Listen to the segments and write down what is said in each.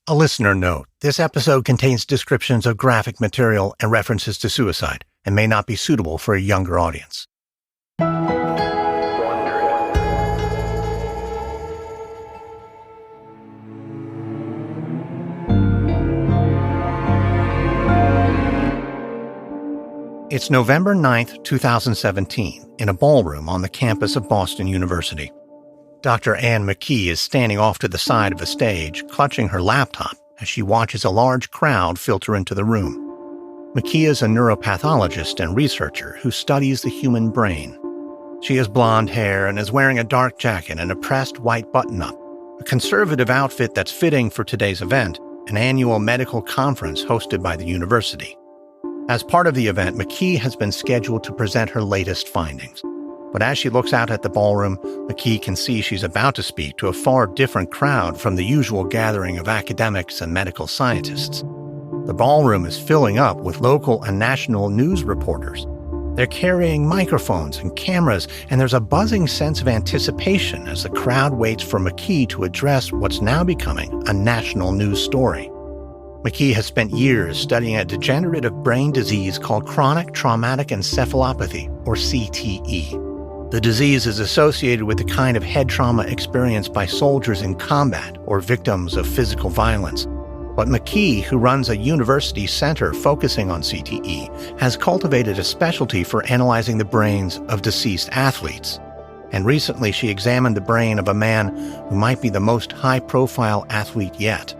A listener note, this episode contains descriptions of graphic material and references to suicide and may not be suitable for a younger audience. It's November 9th, 2017, in a ballroom on the campus of Boston University. Dr. Anne McKee is standing off to the side of a stage, clutching her laptop as she watches a large crowd filter into the room. McKee is a neuropathologist and researcher who studies the human brain. She has blonde hair and is wearing a dark jacket and a pressed white button-up, a conservative outfit that's fitting for today's event, an annual medical conference hosted by the university. As part of the event, McKee has been scheduled to present her latest findings. But as she looks out at the ballroom, McKee can see she's about to speak to a far different crowd from the usual gathering of academics and medical scientists. The ballroom is filling up with local and national news reporters. They're carrying microphones and cameras, and there's a buzzing sense of anticipation as the crowd waits for McKee to address what's now becoming a national news story. McKee has spent years studying a degenerative brain disease called chronic traumatic encephalopathy, or CTE. The disease is associated with the kind of head trauma experienced by soldiers in combat or victims of physical violence. But McKee, who runs a university center focusing on CTE, has cultivated a specialty for analyzing the brains of deceased athletes. And recently she examined the brain of a man who might be the most high-profile athlete yet.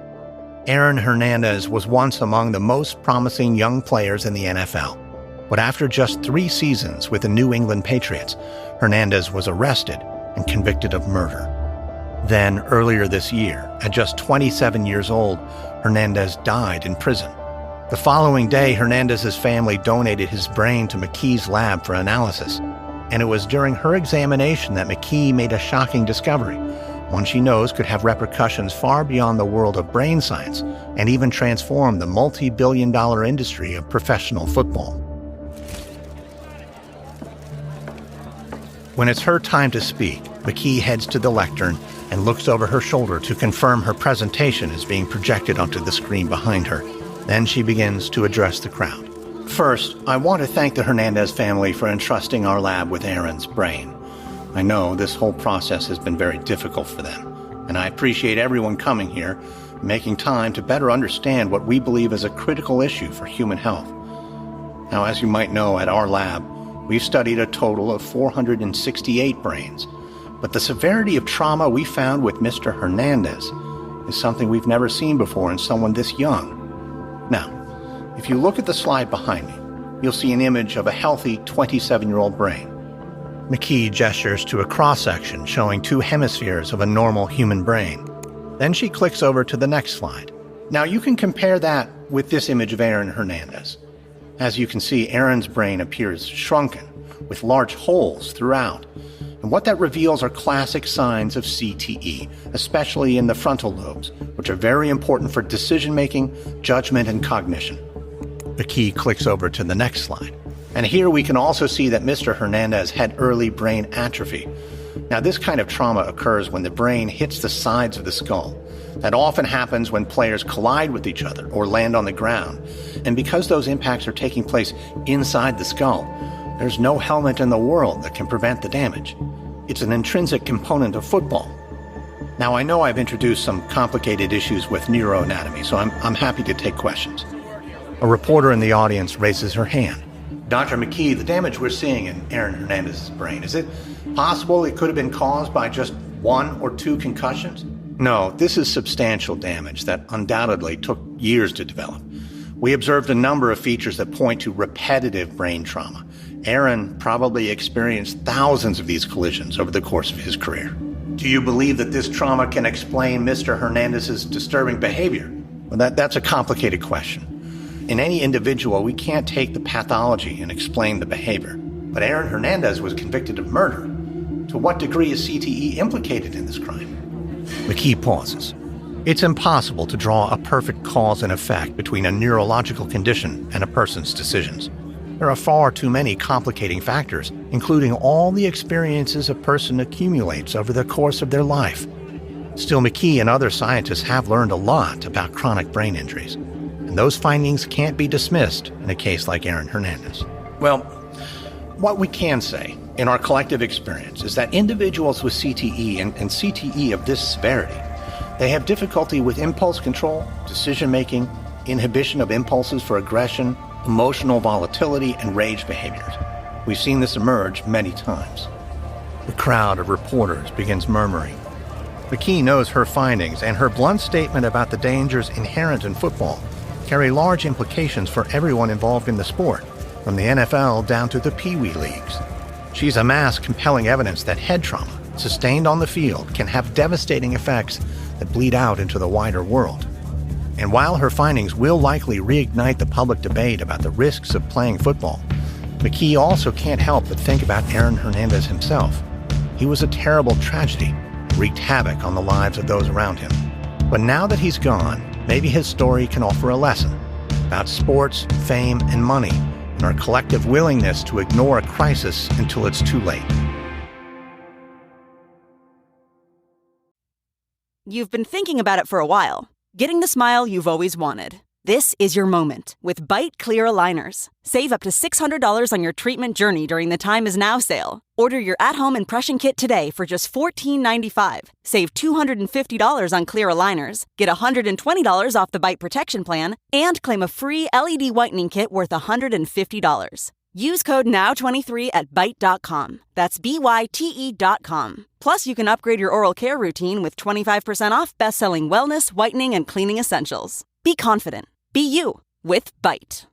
Aaron Hernandez was once among the most promising young players in the NFL. But after just 3 seasons with the New England Patriots, Hernandez was arrested and convicted of murder. Then, earlier this year, at just 27 years old, Hernandez died in prison. The following day, Hernandez's family donated his brain to McKee's lab for analysis. And it was during her examination that McKee made a shocking discovery, one she knows could have repercussions far beyond the world of brain science and even transform the multi-billion-dollar industry of professional football. When it's her time to speak, McKee heads to the lectern and looks over her shoulder to confirm her presentation is being projected onto the screen behind her. Then she begins to address the crowd. First, I want to thank the Hernandez family for entrusting our lab with Aaron's brain. I know this whole process has been very difficult for them, and I appreciate everyone coming here, making time to better understand what we believe is a critical issue for human health. Now, as you might know, at our lab, we've studied a total of 468 brains, but the severity of trauma we found with Mr. Hernandez is something we've never seen before in someone this young. Now, if you look at the slide behind me, you'll see an image of a healthy 27-year-old brain. McKee gestures to a cross-section showing 2 hemispheres of a normal human brain. Then she clicks over to the next slide. Now you can compare that with this image of Aaron Hernandez. As you can see, Aaron's brain appears shrunken, with large holes throughout. And what that reveals are classic signs of CTE, especially in the frontal lobes, which are very important for decision-making, judgment, and cognition. McKee clicks over to the next slide. And here we can also see that Mr. Hernandez had early brain atrophy. Now, this kind of trauma occurs when the brain hits the sides of the skull. That often happens when players collide with each other or land on the ground. And because those impacts are taking place inside the skull, there's no helmet in the world that can prevent the damage. It's an intrinsic component of football. Now, I know I've introduced some complicated issues with neuroanatomy, so I'm happy to take questions. A reporter in the audience raises her hand. Dr. McKee, the damage we're seeing in Aaron Hernandez's brain, is it possible it could have been caused by just 1 or 2 concussions? No, this is substantial damage that undoubtedly took years to develop. We observed a number of features that point to repetitive brain trauma. Aaron probably experienced thousands of these collisions over the course of his career. Do you believe that this trauma can explain Mr. Hernandez's disturbing behavior? Well, that's a complicated question. In any individual, we can't take the pathology and explain the behavior. But Aaron Hernandez was convicted of murder. To what degree is CTE implicated in this crime? McKee pauses. It's impossible to draw a perfect cause and effect between a neurological condition and a person's decisions. There are far too many complicating factors, including all the experiences a person accumulates over the course of their life. Still, McKee and other scientists have learned a lot about chronic brain injuries, and those findings can't be dismissed in a case like Aaron Hernandez. Well, what we can say in our collective experience is that individuals with CTE and CTE of this severity, they have difficulty with impulse control, decision-making, inhibition of impulses for aggression, emotional volatility, and rage behaviors. We've seen this emerge many times. The crowd of reporters begins murmuring. McKee knows her findings, and her blunt statement about the dangers inherent in football carry large implications for everyone involved in the sport, from the NFL down to the Pee Wee leagues. She's amassed compelling evidence that head trauma, sustained on the field, can have devastating effects that bleed out into the wider world. And while her findings will likely reignite the public debate about the risks of playing football, McKee also can't help but think about Aaron Hernandez himself. He was a terrible tragedy, wreaked havoc on the lives of those around him. But now that he's gone, maybe his story can offer a lesson about sports, fame, and money, and our collective willingness to ignore a crisis until it's too late. You've been thinking about it for a while. Getting the smile you've always wanted. This is your moment with Bite Clear Aligners. Save up to $600 on your treatment journey during the Time Is Now sale. Order your at-home impression kit today for just $14.95. Save $250 on clear aligners, get $120 off the Bite Protection Plan, and claim a free LED whitening kit worth $150. Use code NOW23 at Byte.com. That's BYTE.com. Plus, you can upgrade your oral care routine with 25% off best-selling wellness, whitening, and cleaning essentials. Be confident. Be you with Byte.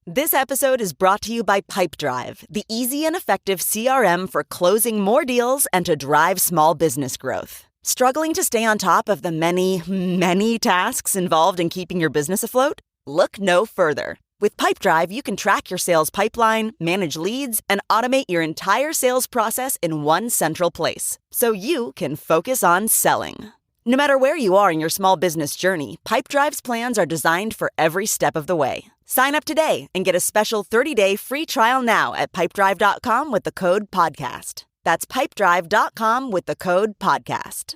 This episode is brought to you by Pipedrive, the easy and effective CRM for closing more deals and to drive small business growth. Struggling to stay on top of the many tasks involved in keeping your business afloat? Look no further. With Pipedrive, you can track your sales pipeline, manage leads, and automate your entire sales process in one central place, so you can focus on selling. No matter where you are in your small business journey, Pipedrive's plans are designed for every step of the way. Sign up today and get a special 30-day free trial now at pipedrive.com with the code PODCAST. That's pipedrive.com with the code PODCAST.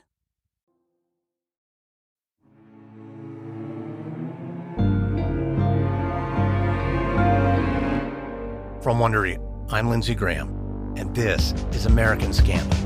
From Wondery, I'm Lindsey Graham, and this is American Scandal.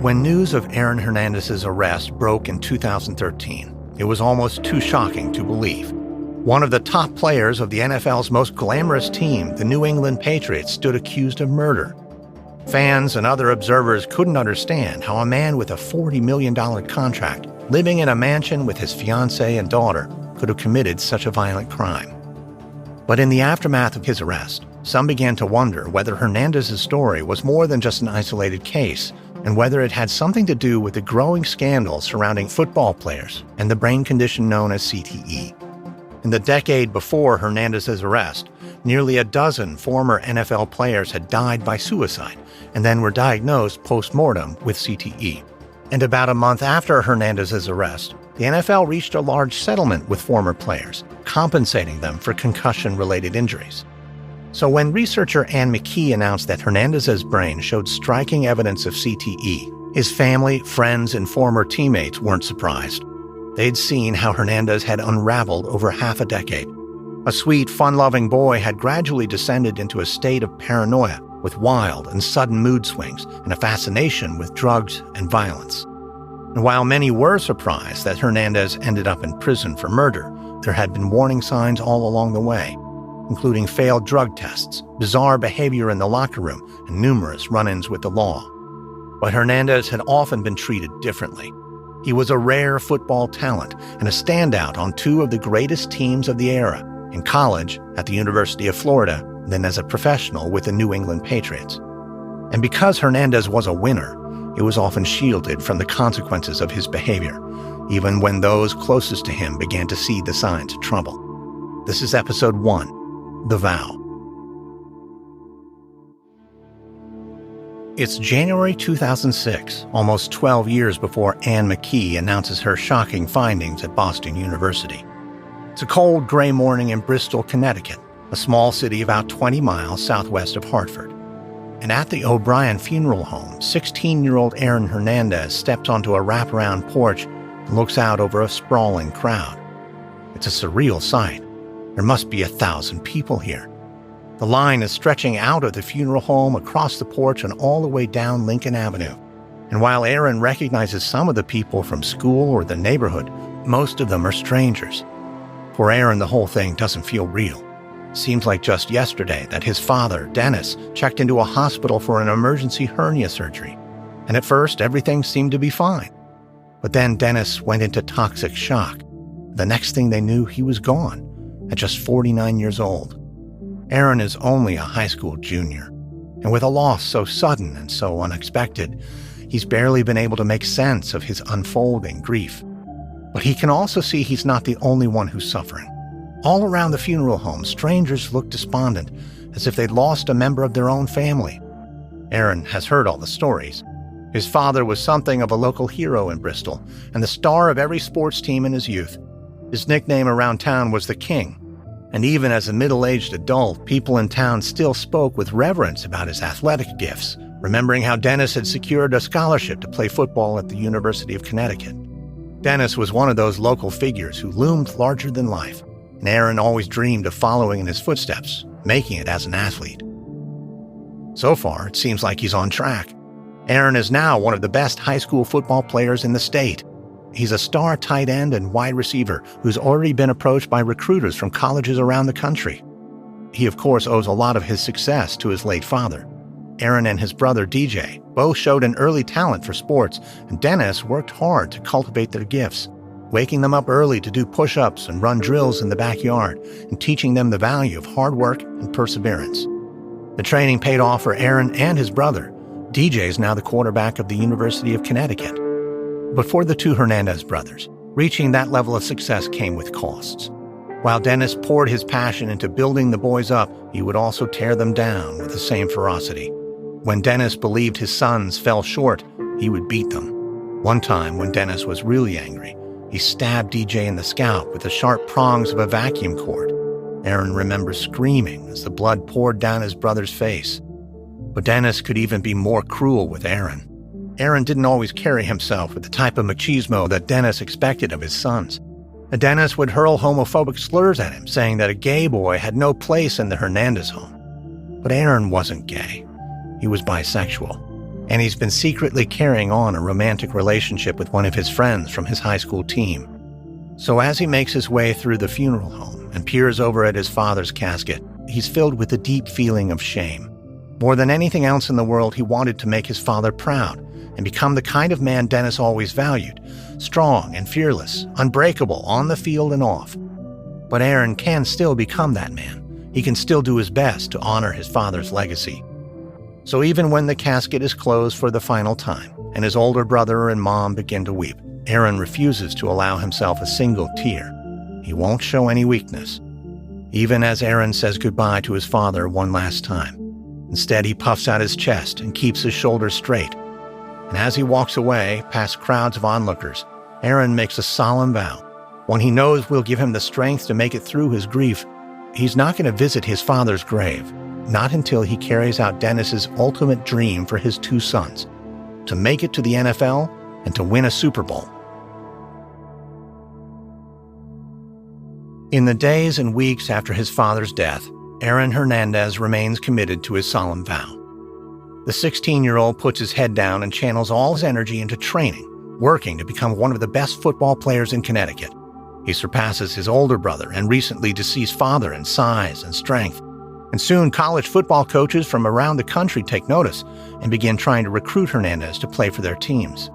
When news of Aaron Hernandez's arrest broke in 2013, it was almost too shocking to believe. One of the top players of the NFL's most glamorous team, the New England Patriots, stood accused of murder. Fans and other observers couldn't understand how a man with a $40 million contract, living in a mansion with his fiancée and daughter, could have committed such a violent crime. But in the aftermath of his arrest, some began to wonder whether Hernandez's story was more than just an isolated case, and whether it had something to do with the growing scandal surrounding football players and the brain condition known as CTE. In the decade before Hernandez's arrest, nearly a dozen former NFL players had died by suicide and then were diagnosed post-mortem with CTE. And about a month after Hernandez's arrest, the NFL reached a large settlement with former players, compensating them for concussion-related injuries. So when researcher Ann McKee announced that Hernandez's brain showed striking evidence of CTE, his family, friends, and former teammates weren't surprised. They'd seen how Hernandez had unraveled over half a decade. A sweet, fun-loving boy had gradually descended into a state of paranoia with wild and sudden mood swings and a fascination with drugs and violence. And while many were surprised that Hernandez ended up in prison for murder, there had been warning signs all along the way, including failed drug tests, bizarre behavior in the locker room, and numerous run-ins with the law. But Hernandez had often been treated differently. He was a rare football talent and a standout on two of the greatest teams of the era, in college at the University of Florida, then as a professional with the New England Patriots. And because Hernandez was a winner, he was often shielded from the consequences of his behavior, even when those closest to him began to see the signs of trouble. This is Episode 1. The Vow. It's January 2006, almost 12 years before Anne McKee announces her shocking findings at Boston University. It's a cold, gray morning in Bristol, Connecticut, a small city about 20 miles southwest of Hartford. And at the O'Brien Funeral Home, 16-year-old Aaron Hernandez steps onto a wraparound porch and looks out over a sprawling crowd. It's a surreal sight. There must be 1,000 people here. The line is stretching out of the funeral home, across the porch, and all the way down Lincoln Avenue. And while Aaron recognizes some of the people from school or the neighborhood, most of them are strangers. For Aaron, the whole thing doesn't feel real. Seems like just yesterday that his father, Dennis, checked into a hospital for an emergency hernia surgery. And at first, everything seemed to be fine. But then Dennis went into toxic shock. The next thing they knew, he was gone, at just 49 years old. Aaron is only a high school junior, and with a loss so sudden and so unexpected, he's barely been able to make sense of his unfolding grief. But he can also see he's not the only one who's suffering. All around the funeral home, strangers look despondent, as if they'd lost a member of their own family. Aaron has heard all the stories. His father was something of a local hero in Bristol, and the star of every sports team in his youth. His nickname around town was the King. And even as a middle-aged adult, people in town still spoke with reverence about his athletic gifts, remembering how Dennis had secured a scholarship to play football at the University of Connecticut. Dennis was one of those local figures who loomed larger than life, and Aaron always dreamed of following in his footsteps, making it as an athlete. So far, it seems like he's on track. Aaron is now one of the best high school football players in the state. He's a star tight end and wide receiver who's already been approached by recruiters from colleges around the country. He, of course, owes a lot of his success to his late father. Aaron and his brother, DJ, both showed an early talent for sports, and Dennis worked hard to cultivate their gifts, waking them up early to do push-ups and run drills in the backyard, and teaching them the value of hard work and perseverance. The training paid off for Aaron and his brother. DJ is now the quarterback of the University of Connecticut. But for the two Hernandez brothers, reaching that level of success came with costs. While Dennis poured his passion into building the boys up, he would also tear them down with the same ferocity. When Dennis believed his sons fell short, he would beat them. One time, when Dennis was really angry, he stabbed DJ in the scalp with the sharp prongs of a vacuum cord. Aaron remembers screaming as the blood poured down his brother's face. But Dennis could even be more cruel with Aaron. Aaron didn't always carry himself with the type of machismo that Dennis expected of his sons. Dennis would hurl homophobic slurs at him, saying that a gay boy had no place in the Hernandez home. But Aaron wasn't gay. He was bisexual. And he's been secretly carrying on a romantic relationship with one of his friends from his high school team. So as he makes his way through the funeral home and peers over at his father's casket, he's filled with a deep feeling of shame. More than anything else in the world, he wanted to make his father proud and become the kind of man Dennis always valued, strong and fearless, unbreakable on the field and off. But Aaron can still become that man. He can still do his best to honor his father's legacy. So even when the casket is closed for the final time and his older brother and mom begin to weep, Aaron refuses to allow himself a single tear. He won't show any weakness. Even as Aaron says goodbye to his father one last time, instead he puffs out his chest and keeps his shoulders straight. And as he walks away, past crowds of onlookers, Aaron makes a solemn vow. One he knows will give him the strength to make it through his grief. He's not going to visit his father's grave, not until he carries out Dennis's ultimate dream for his two sons, to make it to the NFL and to win a Super Bowl. In the days and weeks after his father's death, Aaron Hernandez remains committed to his solemn vow. The 16-year-old puts his head down and channels all his energy into training, working to become one of the best football players in Connecticut. He surpasses his older brother and recently deceased father in size and strength. And soon college football coaches from around the country take notice and begin trying to recruit Hernandez to play for their teams.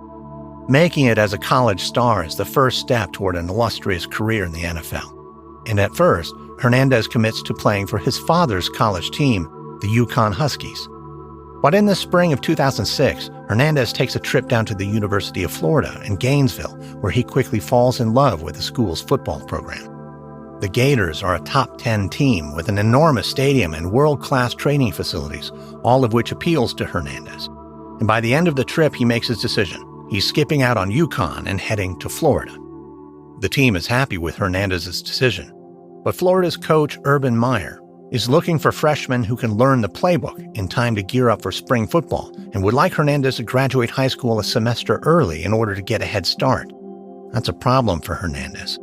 Making it as a college star is the first step toward an illustrious career in the NFL. And at first, Hernandez commits to playing for his father's college team, the Yukon Huskies. But in the spring of 2006, Hernandez takes a trip down to the University of Florida in Gainesville, where he quickly falls in love with the school's football program. The Gators are a top 10 team with an enormous stadium and world-class training facilities, all of which appeals to Hernandez. And by the end of the trip, he makes his decision. He's skipping out on UConn and heading to Florida. The team is happy with Hernandez's decision, but Florida's coach, Urban Meyer, is looking for freshmen who can learn the playbook in time to gear up for spring football and would like Hernandez to graduate high school a semester early in order to get a head start. That's a problem for Hernandez.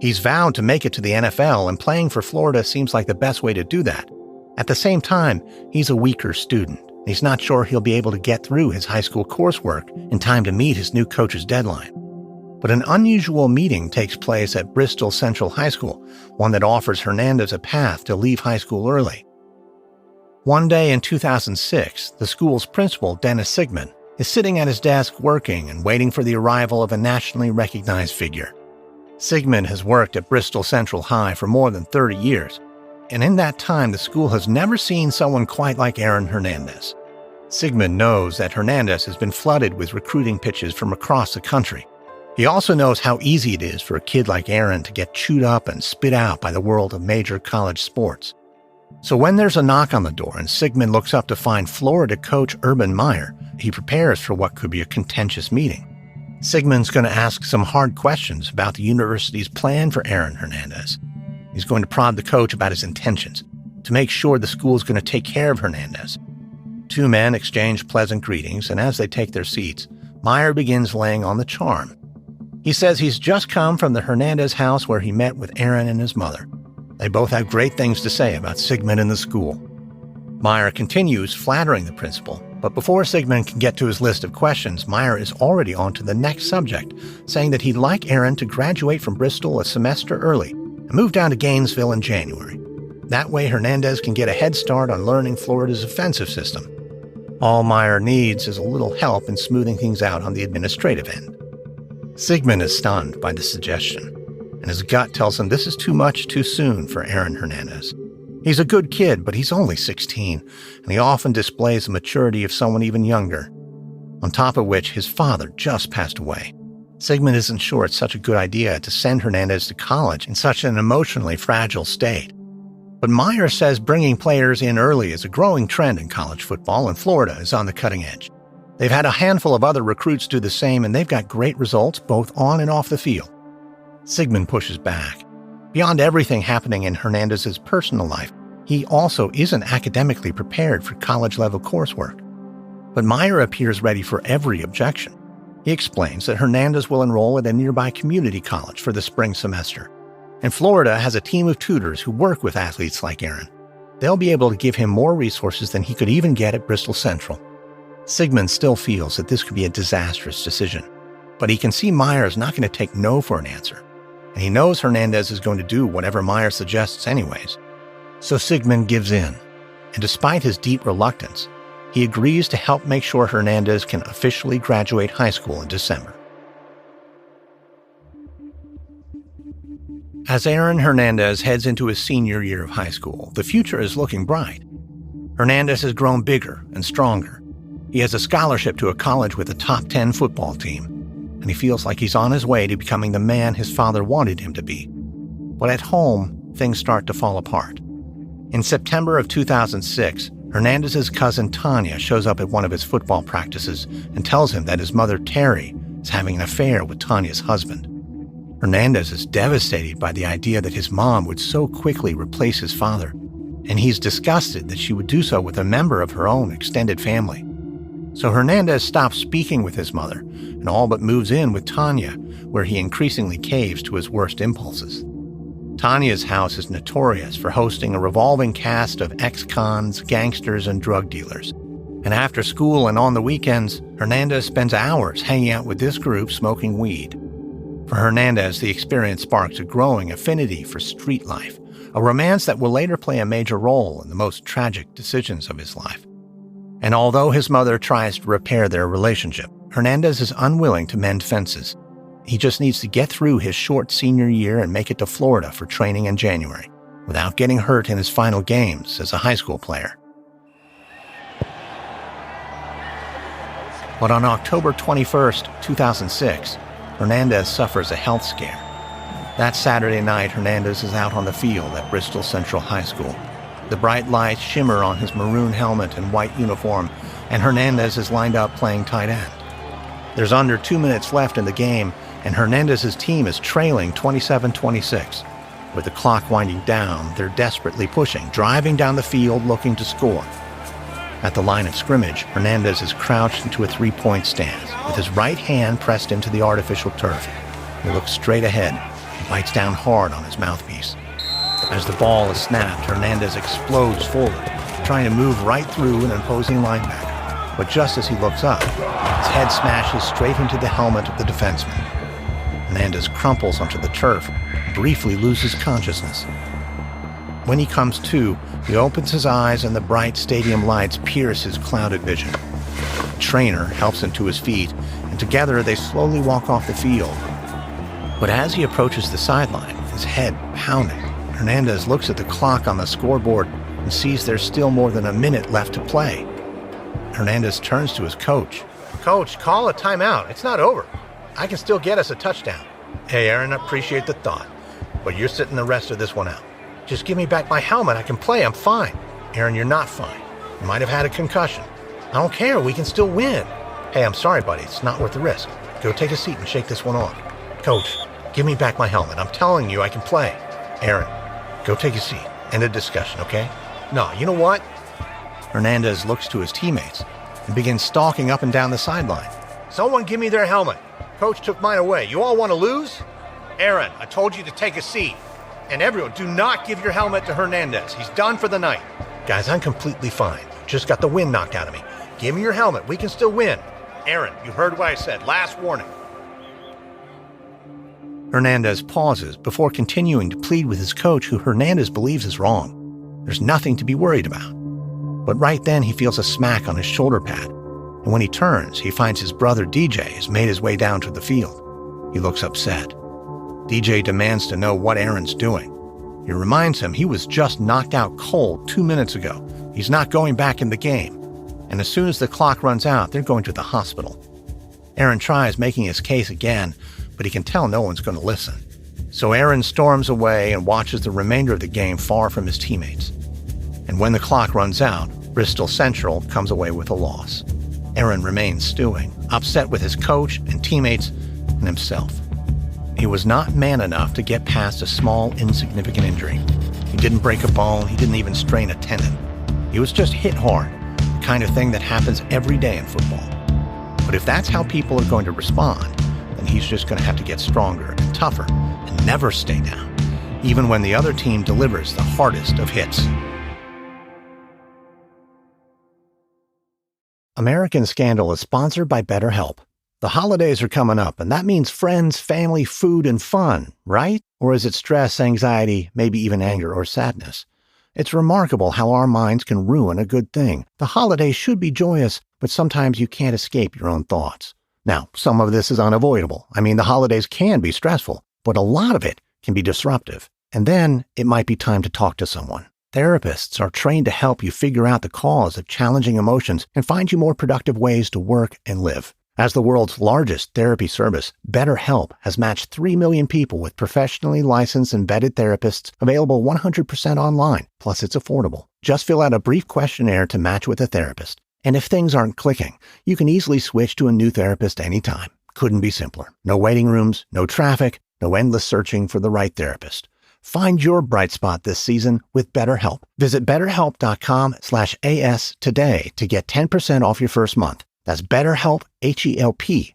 He's vowed to make it to the NFL, and playing for Florida seems like the best way to do that. At the same time, he's a weaker student. He's not sure he'll be able to get through his high school coursework in time to meet his new coach's deadline. But an unusual meeting takes place at Bristol Central High School, one that offers Hernandez a path to leave high school early. One day in 2006, the school's principal, Dennis Sigmund, is sitting at his desk working and waiting for the arrival of a nationally recognized figure. Sigmund has worked at Bristol Central High for more than 30 years, and in that time the school has never seen someone quite like Aaron Hernandez. Sigmund knows that Hernandez has been flooded with recruiting pitches from across the country. He also knows how easy it is for a kid like Aaron to get chewed up and spit out by the world of major college sports. So when there's a knock on the door and Sigmund looks up to find Florida coach Urban Meyer, he prepares for what could be a contentious meeting. Sigmund's going to ask some hard questions about the university's plan for Aaron Hernandez. He's going to prod the coach about his intentions, to make sure the school's going to take care of Hernandez. Two men exchange pleasant greetings, and as they take their seats, Meyer begins laying on the charm. He says he's just come from the Hernandez house where he met with Aaron and his mother. They both have great things to say about Sigmund and the school. Meyer continues flattering the principal, but before Sigmund can get to his list of questions, Meyer is already on to the next subject, saying that he'd like Aaron to graduate from Bristol a semester early and move down to Gainesville in January. That way Hernandez can get a head start on learning Florida's offensive system. All Meyer needs is a little help in smoothing things out on the administrative end. Sigmund is stunned by the suggestion, and his gut tells him this is too much too soon for Aaron Hernandez. He's a good kid, but he's only 16, and he often displays the maturity of someone even younger. On top of which, his father just passed away. Sigmund isn't sure it's such a good idea to send Hernandez to college in such an emotionally fragile state. But Meyer says bringing players in early is a growing trend in college football, and Florida is on the cutting edge. They've had a handful of other recruits do the same, and they've got great results both on and off the field. Sigmund pushes back. Beyond everything happening in Hernandez's personal life, he also isn't academically prepared for college-level coursework. But Meyer appears ready for every objection. He explains that Hernandez will enroll at a nearby community college for the spring semester, and Florida has a team of tutors who work with athletes like Aaron. They'll be able to give him more resources than he could even get at Bristol Central. Sigmund still feels that this could be a disastrous decision, but he can see Meyer is not going to take no for an answer, and he knows Hernandez is going to do whatever Meyer suggests anyways. So Sigmund gives in, and despite his deep reluctance, he agrees to help make sure Hernandez can officially graduate high school in December. As Aaron Hernandez heads into his senior year of high school, the future is looking bright. Hernandez has grown bigger and stronger. He has a scholarship to a college with a top 10 football team, and he feels like he's on his way to becoming the man his father wanted him to be. But at home, things start to fall apart. In September of 2006, Hernandez's cousin Tanya shows up at one of his football practices and tells him that his mother Terry is having an affair with Tanya's husband. Hernandez is devastated by the idea that his mom would so quickly replace his father, and he's disgusted that she would do so with a member of her own extended family. So Hernandez stops speaking with his mother and all but moves in with Tanya, where he increasingly caves to his worst impulses. Tanya's house is notorious for hosting a revolving cast of ex-cons, gangsters, and drug dealers. And after school and on the weekends, Hernandez spends hours hanging out with this group smoking weed. For Hernandez, the experience sparks a growing affinity for street life, a romance that will later play a major role in the most tragic decisions of his life. And although his mother tries to repair their relationship, Hernandez is unwilling to mend fences. He just needs to get through his short senior year and make it to Florida for training in January, without getting hurt in his final games as a high school player. But on October 21st, 2006, Hernandez suffers a health scare. That Saturday night, Hernandez is out on the field at Bristol Central High School. The bright lights shimmer on his maroon helmet and white uniform and Hernandez is lined up playing tight end. There's under 2 minutes left in the game, and Hernandez's team is trailing 27-26. With the clock winding down, they're desperately pushing, driving down the field looking to score. At the line of scrimmage, Hernandez is crouched into a three-point stance, with his right hand pressed into the artificial turf. He looks straight ahead and bites down hard on his mouthpiece. As the ball is snapped, Hernandez explodes forward, trying to move right through an opposing linebacker. But just as he looks up, his head smashes straight into the helmet of the defenseman. Hernandez crumples onto the turf, briefly loses consciousness. When he comes to, he opens his eyes and the bright stadium lights pierce his clouded vision. The trainer helps him to his feet, and together they slowly walk off the field. But as he approaches the sideline, his head pounding, Hernandez looks at the clock on the scoreboard and sees there's still more than a minute left to play. Hernandez turns to his coach. "Coach, call a timeout. It's not over. I can still get us a touchdown." "Hey, Aaron, I appreciate the thought, but you're sitting the rest of this one out. Just give me back my helmet. I can play. I'm fine." "Aaron, you're not fine. You might have had a concussion." "I don't care. We can still win." "Hey, I'm sorry, buddy. It's not worth the risk. Go take a seat and shake this one off." "Coach, give me back my helmet. I'm telling you I can play." "Aaron, go take a seat. End of discussion, okay?" "No, you know what?" Hernandez looks to his teammates and begins stalking up and down the sideline. "Someone give me their helmet. Coach took mine away. You all want to lose?" "Aaron, I told you to take a seat. And everyone, do not give your helmet to Hernandez. He's done for the night." "Guys, I'm completely fine. Just got the wind knocked out of me. Give me your helmet. We can still win." "Aaron, you heard what I said. Last warning." Hernandez pauses before continuing to plead with his coach, who Hernandez believes is wrong. There's nothing to be worried about. But right then he feels a smack on his shoulder pad, and when he turns, he finds his brother DJ has made his way down to the field. He looks upset. DJ demands to know what Aaron's doing. He reminds him he was just knocked out cold 2 minutes ago. He's not going back in the game. And as soon as the clock runs out, they're going to the hospital. Aaron tries making his case again, but he can tell no one's going to listen. So Aaron storms away and watches the remainder of the game far from his teammates. And when the clock runs out, Bristol Central comes away with a loss. Aaron remains stewing, upset with his coach and teammates and himself. He was not man enough to get past a small, insignificant injury. He didn't break a bone, he didn't even strain a tendon. He was just hit hard, the kind of thing that happens every day in football. But if that's how people are going to respond, then he's just going to have to get stronger and tougher and never stay down, even when the other team delivers the hardest of hits. American Scandal is sponsored by BetterHelp. The holidays are coming up, and that means friends, family, food, and fun, right? Or is it stress, anxiety, maybe even anger or sadness? It's remarkable how our minds can ruin a good thing. The holidays should be joyous, but sometimes you can't escape your own thoughts. Now, some of this is unavoidable. I mean, the holidays can be stressful, but a lot of it can be disruptive. And then it might be time to talk to someone. Therapists are trained to help you figure out the cause of challenging emotions and find you more productive ways to work and live. As the world's largest therapy service, BetterHelp has matched 3 million people with professionally licensed and vetted therapists available 100% online. Plus, it's affordable. Just fill out a brief questionnaire to match with a therapist. And if things aren't clicking, you can easily switch to a new therapist anytime. Couldn't be simpler. No waiting rooms, no traffic, no endless searching for the right therapist. Find your bright spot this season with BetterHelp. Visit BetterHelp.com/AS today to get 10% off your first month. That's BetterHelp, HELP.com/AS.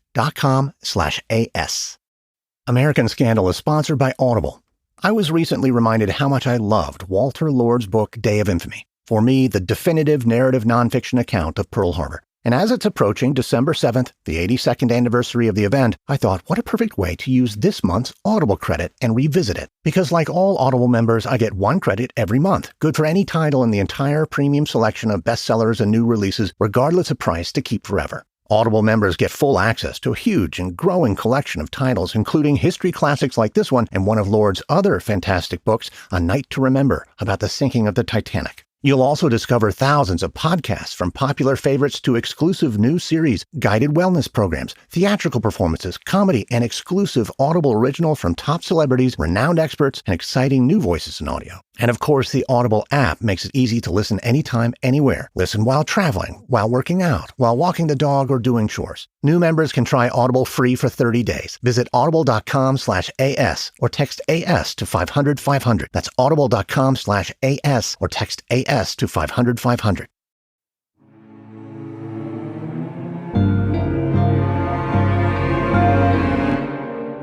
American Scandal is sponsored by Audible. I was recently reminded how much I loved Walter Lord's book, Day of Infamy. For me, the definitive narrative nonfiction account of Pearl Harbor. And as it's approaching December 7th, the 82nd anniversary of the event, I thought, what a perfect way to use this month's Audible credit and revisit it. Because like all Audible members, I get 1 credit every month, good for any title in the entire premium selection of bestsellers and new releases, regardless of price, to keep forever. Audible members get full access to a huge and growing collection of titles, including history classics like this one and one of Lord's other fantastic books, A Night to Remember, about the sinking of the Titanic. You'll also discover thousands of podcasts, from popular favorites to exclusive new series, guided wellness programs, theatrical performances, comedy, and exclusive Audible original from top celebrities, renowned experts, and exciting new voices in audio. And of course, the Audible app makes it easy to listen anytime, anywhere. Listen while traveling, while working out, while walking the dog, or doing chores. New members can try Audible free for 30 days. Visit audible.com/AS or text AS to 500-500. That's audible.com/AS or text AS to 500-500.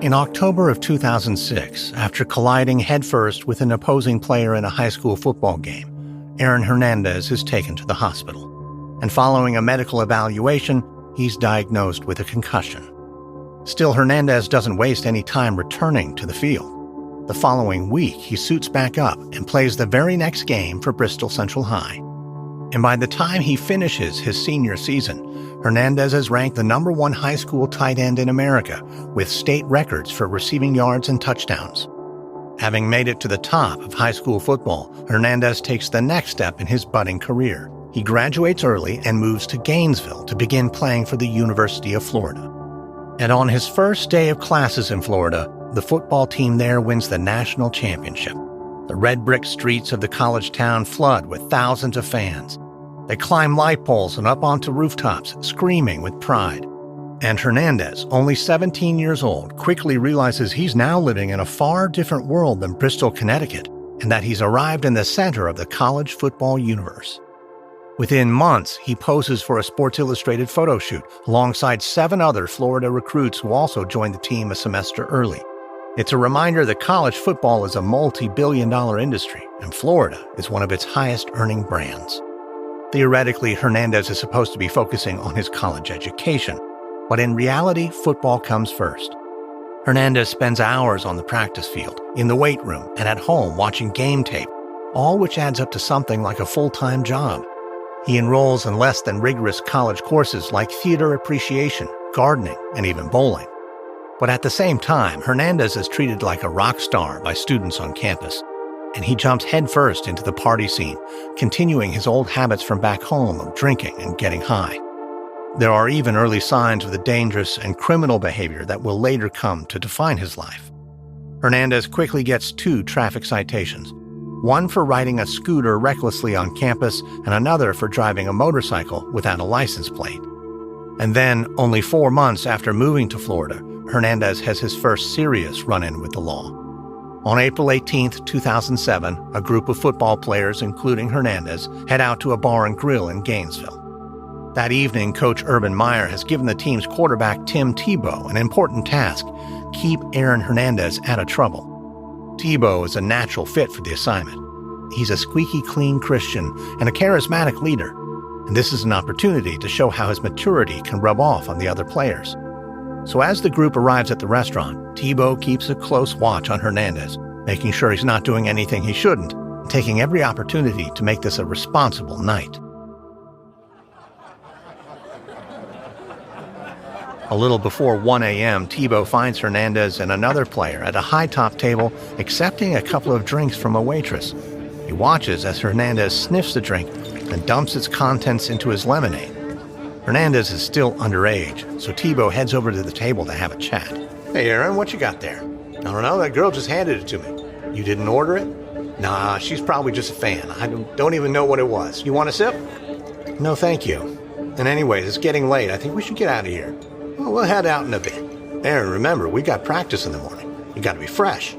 In October of 2006, after colliding headfirst with an opposing player in a high school football game, Aaron Hernandez is taken to the hospital. And following a medical evaluation, he's diagnosed with a concussion. Still, Hernandez doesn't waste any time returning to the field. The following week, he suits back up and plays the very next game for Bristol Central High. And by the time he finishes his senior season, Hernandez is ranked the #1 high school tight end in America, with state records for receiving yards and touchdowns. Having made it to the top of high school football, Hernandez takes the next step in his budding career. He graduates early and moves to Gainesville to begin playing for the University of Florida. And on his first day of classes in Florida, the football team there wins the national championship. The red brick streets of the college town flood with thousands of fans. They climb light poles and up onto rooftops, screaming with pride. And Hernandez, only 17 years old, quickly realizes he's now living in a far different world than Bristol, Connecticut, and that he's arrived in the center of the college football universe. Within months, he poses for a Sports Illustrated photo shoot alongside 7 other Florida recruits who also joined the team a semester early. It's a reminder that college football is a multi-billion-dollar industry, and Florida is one of its highest-earning brands. Theoretically, Hernandez is supposed to be focusing on his college education, but in reality, football comes first. Hernandez spends hours on the practice field, in the weight room, and at home watching game tape, all which adds up to something like a full-time job. He enrolls in less than rigorous college courses like theater appreciation, gardening, and even bowling. But at the same time, Hernandez is treated like a rock star by students on campus, and he jumps headfirst into the party scene, continuing his old habits from back home of drinking and getting high. There are even early signs of the dangerous and criminal behavior that will later come to define his life. Hernandez quickly gets 2 traffic citations, one for riding a scooter recklessly on campus and another for driving a motorcycle without a license plate. And then, only 4 months after moving to Florida, Hernandez has his first serious run-in with the law. On April 18, 2007, a group of football players, including Hernandez, head out to a bar and grill in Gainesville. That evening, Coach Urban Meyer has given the team's quarterback Tim Tebow an important task: keep Aaron Hernandez out of trouble. Tebow is a natural fit for the assignment. He's a squeaky clean Christian and a charismatic leader, and this is an opportunity to show how his maturity can rub off on the other players. So as the group arrives at the restaurant, Tebow keeps a close watch on Hernandez, making sure he's not doing anything he shouldn't, and taking every opportunity to make this a responsible night. A little before 1 a.m., Tebow finds Hernandez and another player at a high-top table accepting a couple of drinks from a waitress. He watches as Hernandez sniffs the drink and dumps its contents into his lemonade. Hernandez is still underage, so Tebow heads over to the table to have a chat. "Hey, Aaron, what you got there?" "I don't know, that girl just handed it to me." "You didn't order it?" "Nah, she's probably just a fan. I don't even know what it was. You want a sip?" "No, thank you. And anyways, it's getting late. I think we should get out of here." "Well, we'll head out in a bit." "Aaron, remember, we got practice in the morning. You got to be fresh."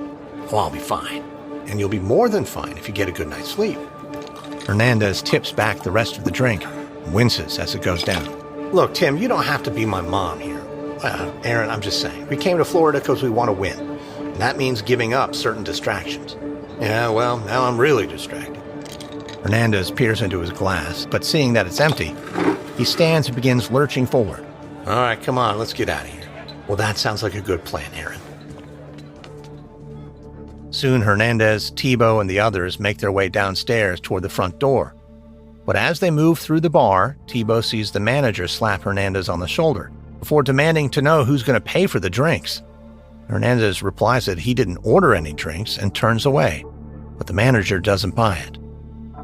"Oh, I'll be fine. And you'll be more than fine if you get a good night's sleep." Hernandez tips back the rest of the drink and winces as it goes down. "Look, Tim, you don't have to be my mom here." Aaron, I'm just saying. We came to Florida because we want to win. And that means giving up certain distractions." "Yeah, well, now I'm really distracted." Hernandez peers into his glass, but seeing that it's empty, he stands and begins lurching forward. "All right, come on, let's get out of here." "Well, that sounds like a good plan, Aaron." Soon Hernandez, Tebow, and the others make their way downstairs toward the front door. But as they move through the bar, Tebow sees the manager slap Hernandez on the shoulder before demanding to know who's going to pay for the drinks. Hernandez replies that he didn't order any drinks and turns away, but the manager doesn't buy it.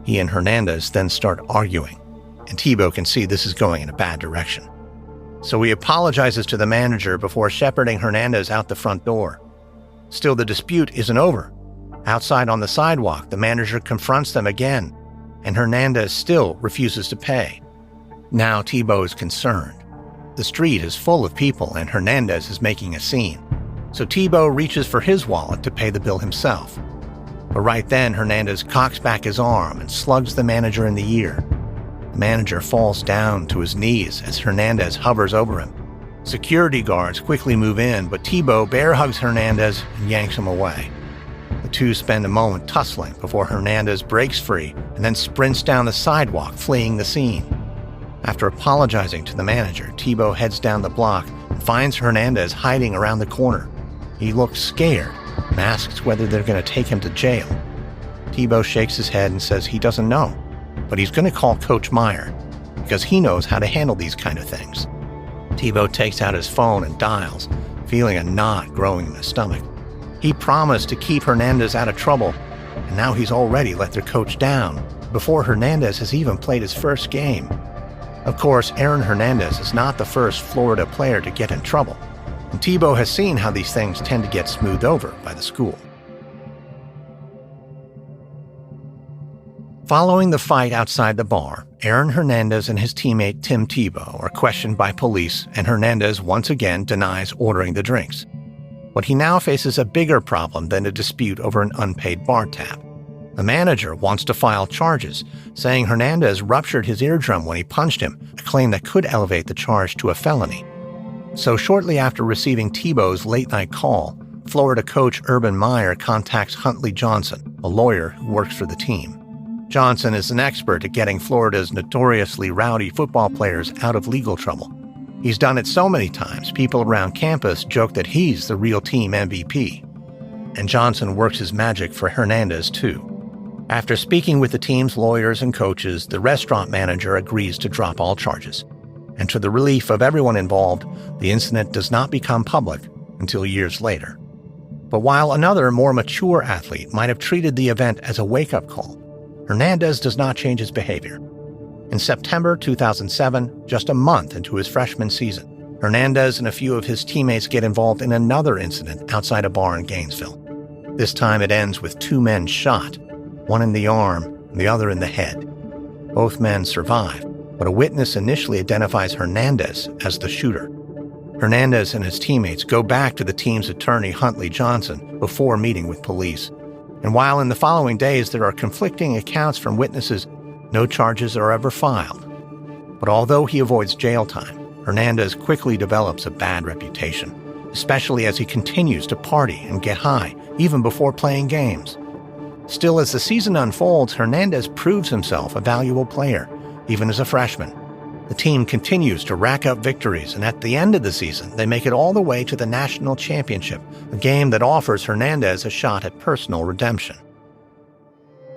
He and Hernandez then start arguing, and Tebow can see this is going in a bad direction. So he apologizes to the manager before shepherding Hernandez out the front door. Still, the dispute isn't over. Outside on the sidewalk, the manager confronts them again, and Hernandez still refuses to pay. Now Tebow is concerned. The street is full of people, and Hernandez is making a scene. So Tebow reaches for his wallet to pay the bill himself. But right then, Hernandez cocks back his arm and slugs the manager in the ear. The manager falls down to his knees as Hernandez hovers over him. Security guards quickly move in, but Tebow bear hugs Hernandez and yanks him away. The two spend a moment tussling before Hernandez breaks free and then sprints down the sidewalk, fleeing the scene. After apologizing to the manager, Tebow heads down the block and finds Hernandez hiding around the corner. He looks scared and asks whether they're going to take him to jail. Tebow shakes his head and says he doesn't know, but he's going to call Coach Meyer because he knows how to handle these kind of things. Tebow takes out his phone and dials, feeling a knot growing in his stomach. He promised to keep Hernandez out of trouble, and now he's already let their coach down before Hernandez has even played his first game. Of course, Aaron Hernandez is not the first Florida player to get in trouble, and Tebow has seen how these things tend to get smoothed over by the school. Following the fight outside the bar, Aaron Hernandez and his teammate Tim Tebow are questioned by police, and Hernandez once again denies ordering the drinks. But he now faces a bigger problem than a dispute over an unpaid bar tab. The manager wants to file charges, saying Hernandez ruptured his eardrum when he punched him, a claim that could elevate the charge to a felony. So shortly after receiving Tebow's late-night call, Florida coach Urban Meyer contacts Huntley Johnson, a lawyer who works for the team. Johnson is an expert at getting Florida's notoriously rowdy football players out of legal trouble. He's done it so many times, people around campus joke that he's the real team MVP. And Johnson works his magic for Hernandez, too. After speaking with the team's lawyers and coaches, the restaurant manager agrees to drop all charges. And to the relief of everyone involved, the incident does not become public until years later. But while another, more mature athlete might have treated the event as a wake-up call, Hernandez does not change his behavior. In September 2007, just a month into his freshman season, Hernandez and a few of his teammates get involved in another incident outside a bar in Gainesville. This time it ends with two men shot, one in the arm and the other in the head. Both men survive, but a witness initially identifies Hernandez as the shooter. Hernandez and his teammates go back to the team's attorney, Huntley Johnson, before meeting with police. And while in the following days there are conflicting accounts from witnesses, no charges are ever filed. But although he avoids jail time, Hernandez quickly develops a bad reputation, especially as he continues to party and get high, even before playing games. Still, as the season unfolds, Hernandez proves himself a valuable player, even as a freshman. The team continues to rack up victories, and at the end of the season, they make it all the way to the national championship, a game that offers Hernandez a shot at personal redemption.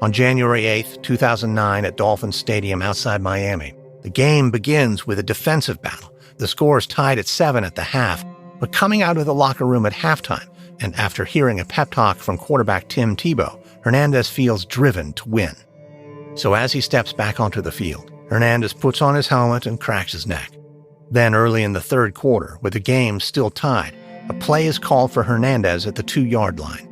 On January 8, 2009, at Dolphin Stadium outside Miami, the game begins with a defensive battle. The score is tied at 7 at the half, but coming out of the locker room at halftime, and after hearing a pep talk from quarterback Tim Tebow, Hernandez feels driven to win. So as he steps back onto the field, Hernandez puts on his helmet and cracks his neck. Then early in the third quarter, with the game still tied, a play is called for Hernandez at the 2-yard line.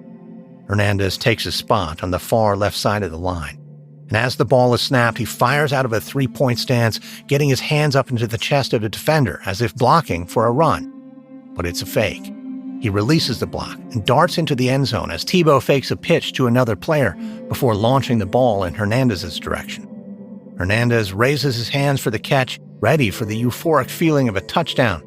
Hernandez takes his spot on the far left side of the line. And as the ball is snapped, he fires out of a 3-point stance, getting his hands up into the chest of the defender as if blocking for a run. But it's a fake. He releases the block and darts into the end zone as Tebow fakes a pitch to another player before launching the ball in Hernandez's direction. Hernandez raises his hands for the catch, ready for the euphoric feeling of a touchdown.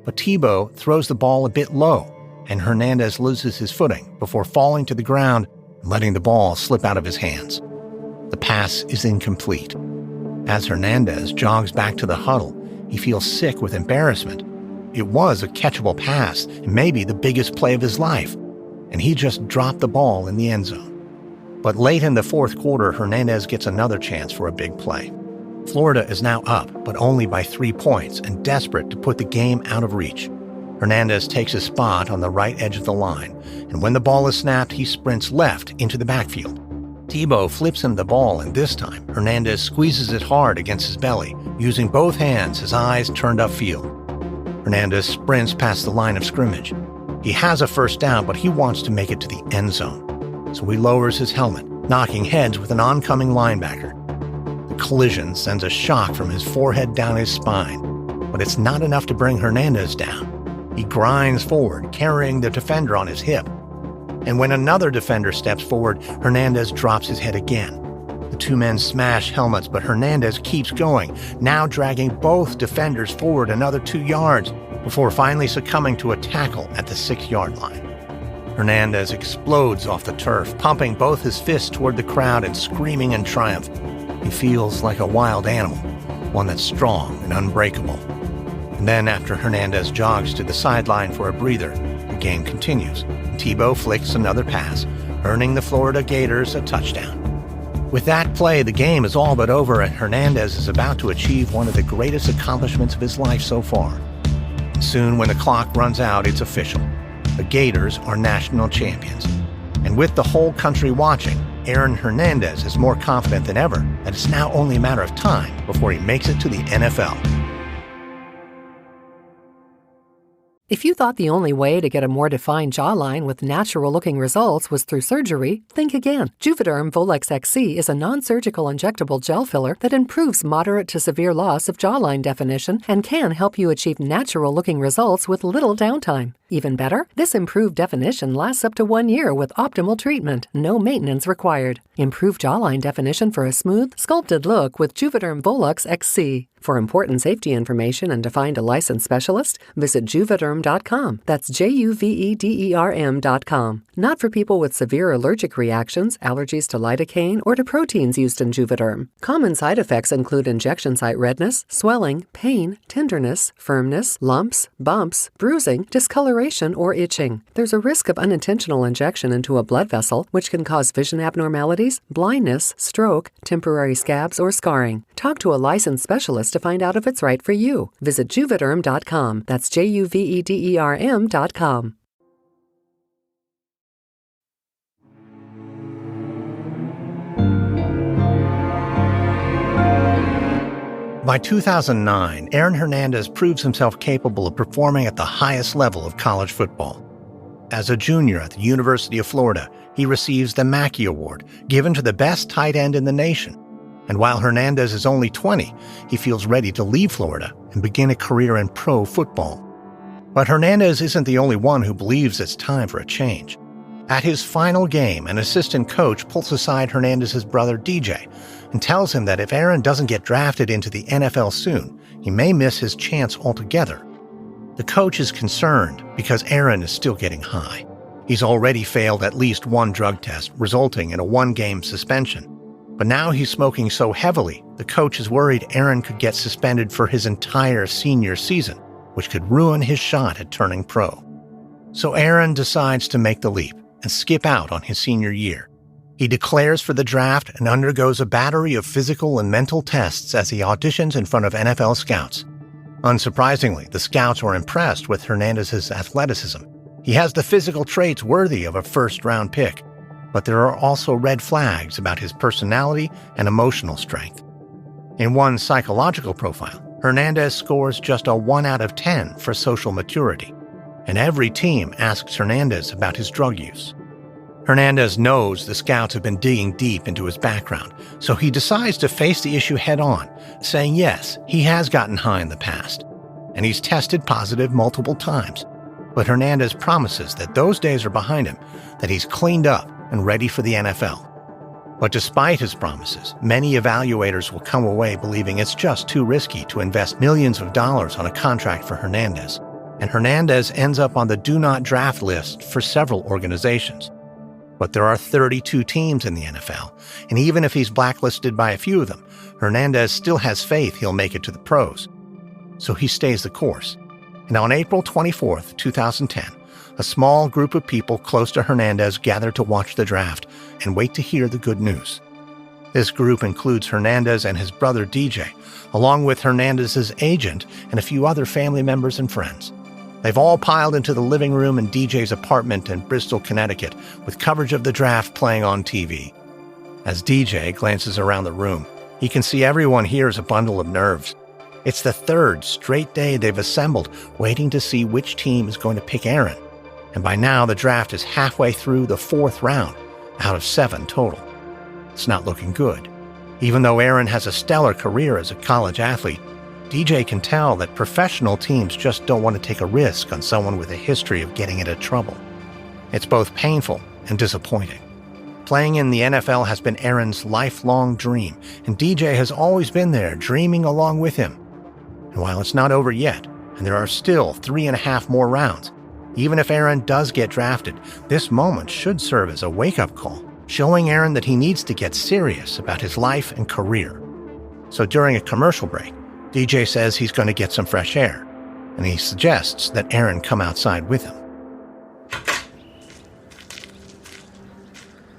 But Tebow throws the ball a bit low, and Hernandez loses his footing before falling to the ground and letting the ball slip out of his hands. The pass is incomplete. As Hernandez jogs back to the huddle, he feels sick with embarrassment. It was a catchable pass, and maybe the biggest play of his life, and he just dropped the ball in the end zone. But late in the fourth quarter, Hernandez gets another chance for a big play. Florida is now up, but only by 3 points, and desperate to put the game out of reach. Hernandez takes his spot on the right edge of the line, and when the ball is snapped, he sprints left into the backfield. Tebow flips him the ball, and this time, Hernandez squeezes it hard against his belly, using both hands, his eyes turned upfield. Hernandez sprints past the line of scrimmage. He has a first down, but he wants to make it to the end zone. So he lowers his helmet, knocking heads with an oncoming linebacker. The collision sends a shock from his forehead down his spine, but it's not enough to bring Hernandez down. He grinds forward, carrying the defender on his hip. And when another defender steps forward, Hernandez drops his head again. The two men smash helmets, but Hernandez keeps going, now dragging both defenders forward another 2 yards before finally succumbing to a tackle at the 6-yard line. Hernandez explodes off the turf, pumping both his fists toward the crowd and screaming in triumph. He feels like a wild animal, one that's strong and unbreakable. And then after Hernandez jogs to the sideline for a breather, the game continues. Tebow flicks another pass, earning the Florida Gators a touchdown. With that play, the game is all but over, and Hernandez is about to achieve one of the greatest accomplishments of his life so far. Soon, when the clock runs out, it's official. The Gators are national champions. And with the whole country watching, Aaron Hernandez is more confident than ever that it's now only a matter of time before he makes it to the NFL. If you thought the only way to get a more defined jawline with natural-looking results was through surgery, think again. Juvederm Volux XC is a non-surgical injectable gel filler that improves moderate to severe loss of jawline definition and can help you achieve natural-looking results with little downtime. Even better, this improved definition lasts up to 1 year with optimal treatment, no maintenance required. Improve jawline definition for a smooth, sculpted look with Juvederm Volux XC. For important safety information and to find a licensed specialist, visit Juvederm.com. That's JUVEDERM.com. Not for people with severe allergic reactions, allergies to lidocaine, or to proteins used in Juvederm. Common side effects include injection site redness, swelling, pain, tenderness, firmness, lumps, bumps, bruising, discoloration, or itching. There's a risk of unintentional injection into a blood vessel, which can cause vision abnormalities, blindness, stroke, temporary scabs, or scarring. Talk to a licensed specialist to find out if it's right for you. Visit Juvederm.com. That's JUVEDERM.com. By 2009, Aaron Hernandez proves himself capable of performing at the highest level of college football. As a junior at the University of Florida, he receives the Mackey Award, given to the best tight end in the nation. And while Hernandez is only 20, he feels ready to leave Florida and begin a career in pro football. But Hernandez isn't the only one who believes it's time for a change. At his final game, an assistant coach pulls aside Hernandez's brother DJ and tells him that if Aaron doesn't get drafted into the NFL soon, he may miss his chance altogether. The coach is concerned because Aaron is still getting high. He's already failed at least one drug test, resulting in a 1-game suspension. But now he's smoking so heavily, the coach is worried Aaron could get suspended for his entire senior season, which could ruin his shot at turning pro. So Aaron decides to make the leap and skip out on his senior year. He declares for the draft and undergoes a battery of physical and mental tests as he auditions in front of NFL scouts. Unsurprisingly, the scouts are impressed with Hernandez's athleticism. He has the physical traits worthy of a first-round pick, but there are also red flags about his personality and emotional strength. In one psychological profile, Hernandez scores just a 1 out of 10 for social maturity, and every team asks Hernandez about his drug use. Hernandez knows the scouts have been digging deep into his background, so he decides to face the issue head-on, saying yes, he has gotten high in the past, and he's tested positive multiple times. But Hernandez promises that those days are behind him, that he's cleaned up and ready for the NFL. But despite his promises, many evaluators will come away believing it's just too risky to invest millions of dollars on a contract for Hernandez, and Hernandez ends up on the do not draft list for several organizations. But there are 32 teams in the NFL, and even if he's blacklisted by a few of them, Hernandez still has faith he'll make it to the pros. So he stays the course. And on April 24, 2010, a small group of people close to Hernandez gather to watch the draft and wait to hear the good news. This group includes Hernandez and his brother DJ, along with Hernandez's agent and a few other family members and friends. They've all piled into the living room in DJ's apartment in Bristol, Connecticut, with coverage of the draft playing on TV. As DJ glances around the room, he can see everyone here is a bundle of nerves. It's the third straight day they've assembled, waiting to see which team is going to pick Aaron. And by now, the draft is halfway through the 4th round, out of 7 total. It's not looking good. Even though Aaron has a stellar career as a college athlete, DJ can tell that professional teams just don't want to take a risk on someone with a history of getting into trouble. It's both painful and disappointing. Playing in the NFL has been Aaron's lifelong dream, and DJ has always been there, dreaming along with him. And while it's not over yet, and there are still 3.5 more rounds, even if Aaron does get drafted, this moment should serve as a wake-up call, showing Aaron that he needs to get serious about his life and career. So during a commercial break, DJ says he's going to get some fresh air, and he suggests that Aaron come outside with him.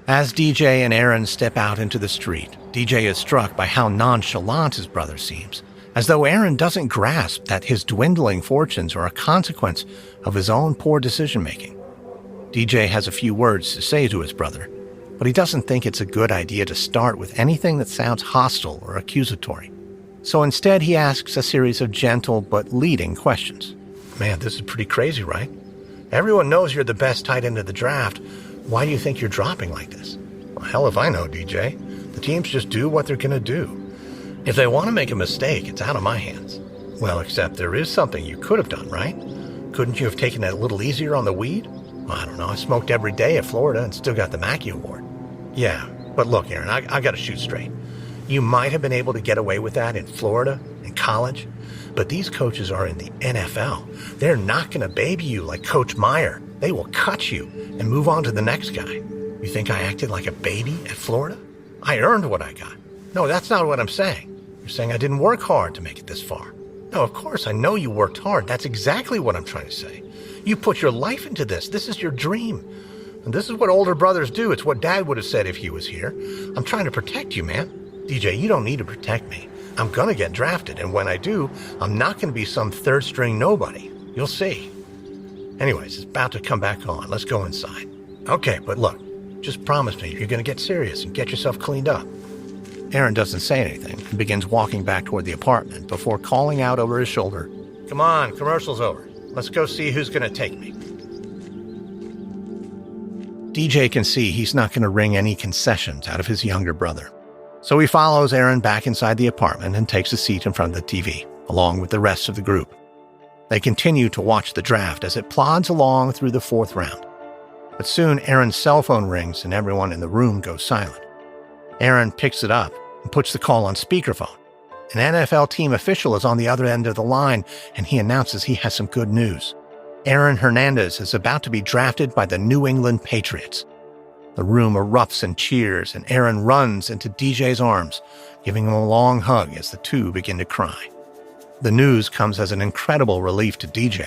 As DJ and Aaron step out into the street, DJ is struck by how nonchalant his brother seems, as though Aaron doesn't grasp that his dwindling fortunes are a consequence of his own poor decision-making. DJ has a few words to say to his brother, but he doesn't think it's a good idea to start with anything that sounds hostile or accusatory. So instead, he asks a series of gentle but leading questions. Man, this is pretty crazy, right? Everyone knows you're the best tight end of the draft. Why do you think you're dropping like this? Well, hell if I know, DJ. The teams just do what they're going to do. If they want to make a mistake, it's out of my hands. Well, except there is something you could have done, right? Couldn't you have taken it a little easier on the weed? Well, I don't know. I smoked every day at Florida and still got the Mackey Award. Yeah, but look, Aaron, I got to shoot straight. You might have been able to get away with that in Florida, in college, but these coaches are in the NFL. They're not going to baby you like Coach Meyer. They will cut you and move on to the next guy. You think I acted like a baby at Florida? I earned what I got. No, that's not what I'm saying. You're saying I didn't work hard to make it this far. No, of course, I know you worked hard. That's exactly what I'm trying to say. You put your life into this. This is your dream. And this is what older brothers do. It's what Dad would have said if he was here. I'm trying to protect you, man. DJ, you don't need to protect me. I'm going to get drafted, and when I do, I'm not going to be some third-string nobody. You'll see. Anyways, it's about to come back on. Let's go inside. Okay, but look, just promise me you're going to get serious and get yourself cleaned up. Aaron doesn't say anything and begins walking back toward the apartment before calling out over his shoulder, "Come on, commercial's over. Let's go see who's going to take me." DJ can see he's not going to wring any concessions out of his younger brother. So he follows Aaron back inside the apartment and takes a seat in front of the TV, along with the rest of the group. They continue to watch the draft as it plods along through the 4th round. But soon Aaron's cell phone rings and everyone in the room goes silent. Aaron picks it up and puts the call on speakerphone. An NFL team official is on the other end of the line, and he announces he has some good news. Aaron Hernandez is about to be drafted by the New England Patriots. The room erupts in cheers, and Aaron runs into DJ's arms, giving him a long hug as the two begin to cry. The news comes as an incredible relief to DJ.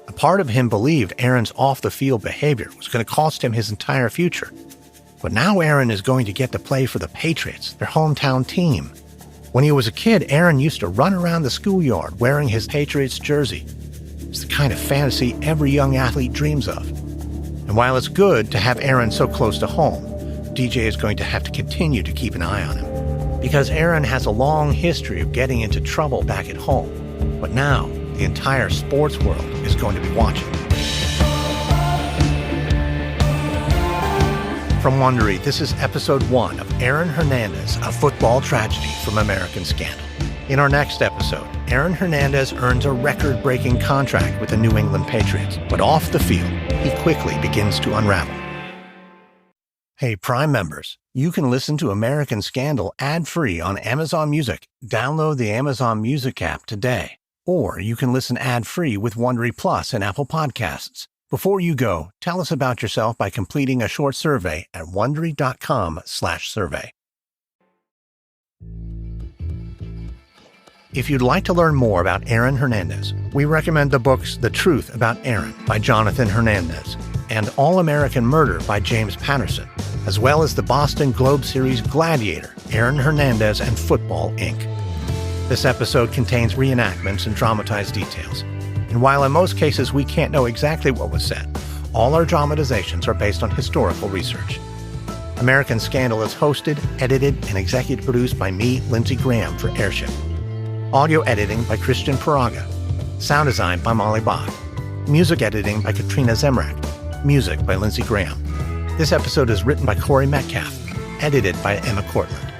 A part of him believed Aaron's off-the-field behavior was going to cost him his entire future. But now Aaron is going to get to play for the Patriots, their hometown team. When he was a kid, Aaron used to run around the schoolyard wearing his Patriots jersey. It's the kind of fantasy every young athlete dreams of. And while it's good to have Aaron so close to home, DJ is going to have to continue to keep an eye on him. Because Aaron has a long history of getting into trouble back at home. But now, the entire sports world is going to be watching. From Wondery, this is episode 1 of Aaron Hernandez, A Football Tragedy from American Scandal. In our next episode, Aaron Hernandez earns a record-breaking contract with the New England Patriots, but off the field, he quickly begins to unravel. Hey, Prime members, you can listen to American Scandal ad-free on Amazon Music. Download the Amazon Music app today. Or you can listen ad-free with Wondery Plus and Apple Podcasts. Before you go, tell us about yourself by completing a short survey at Wondery.com/survey. If you'd like to learn more about Aaron Hernandez, we recommend the books The Truth About Aaron by Jonathan Hernandez and All-American Murder by James Patterson, as well as the Boston Globe series Gladiator, Aaron Hernandez and Football, Inc. This episode contains reenactments and dramatized details. And while in most cases we can't know exactly what was said, all our dramatizations are based on historical research. American Scandal is hosted, edited, and executive produced by me, Lindsey Graham, for Airship. Audio editing by Christian Paraga. Sound design by Molly Bach. Music editing by Katrina Zemrak. Music by Lindsey Graham. This episode is written by Corey Metcalf. Edited by Emma Cortland.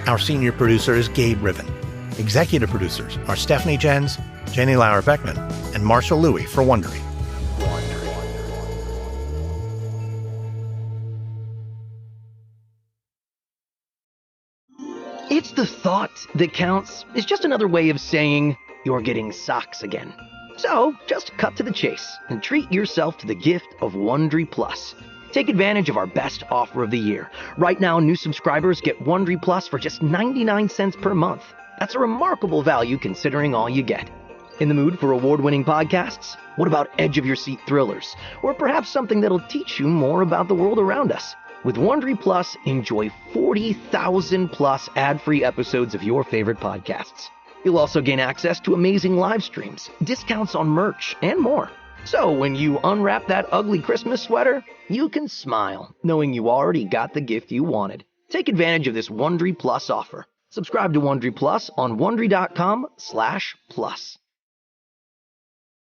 Our senior producer is Gabe Riven. Executive producers are Stephanie Jens, Jenny Lauer-Beckman, and Marshall Louis for Wondery. It's the thought that counts. It's just another way of saying you're getting socks again. So just cut to the chase and treat yourself to the gift of Wondery Plus. Take advantage of our best offer of the year. Right now, new subscribers get Wondery Plus for just 99 cents per month. That's a remarkable value considering all you get. In the mood for award-winning podcasts? What about edge-of-your-seat thrillers? Or perhaps something that'll teach you more about the world around us? With Wondery Plus, enjoy 40,000 plus ad-free episodes of your favorite podcasts. You'll also gain access to amazing live streams, discounts on merch, and more. So when you unwrap that ugly Christmas sweater, you can smile, knowing you already got the gift you wanted. Take advantage of this Wondery Plus offer. Subscribe to Wondery Plus on Wondery.com/plus.